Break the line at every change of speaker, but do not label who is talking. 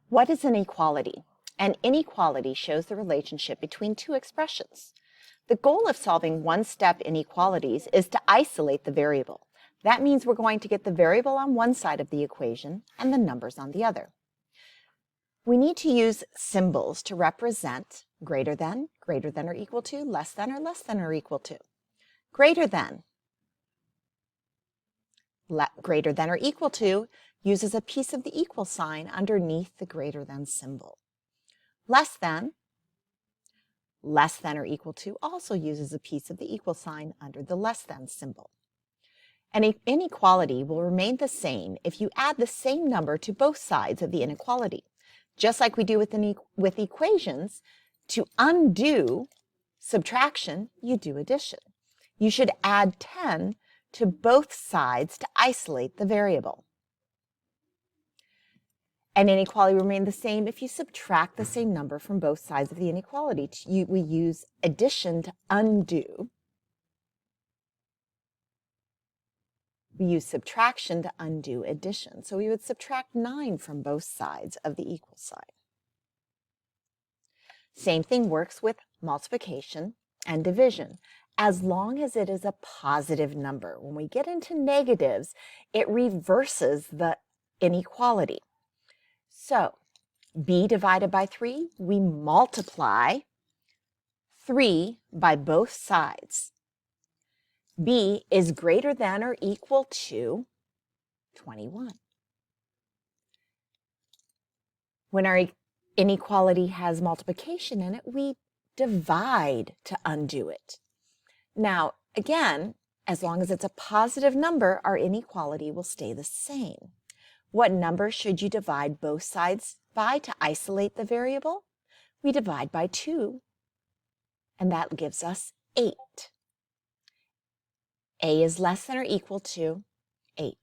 What is an equality? An inequality shows the relationship between two expressions. The goal of solving one-step inequalities is to isolate the variable. That means we're going to get the variable on one side of the equation and the numbers on the other. We need to use symbols to represent greater than or equal to, less than or equal to. Greater than or equal to uses a piece of the equal sign underneath the greater than symbol. Less than or equal to also uses a piece of the equal sign under the less than symbol. An inequality will remain the same if you add the same number to both sides of the inequality. Just like we do with equations, to undo subtraction, you do addition. You should add 10 to both sides to isolate the variable. An inequality will remain the same if you subtract the same number from both sides of the inequality. We use addition to undo. We use subtraction to undo addition. So we would subtract 9 from both sides of the equal sign. Same thing works with multiplication and division, as long as it is a positive number. When we get into negatives, it reverses the inequality. So, b divided by 3, we multiply 3 by both sides. b is greater than or equal to 21. When our inequality has multiplication in it, we divide to undo it. Now, again, as long as it's a positive number, our inequality will stay the same. What number should you divide both sides by to isolate the variable? We divide by 2, and that gives us 8. A is less than or equal to 8.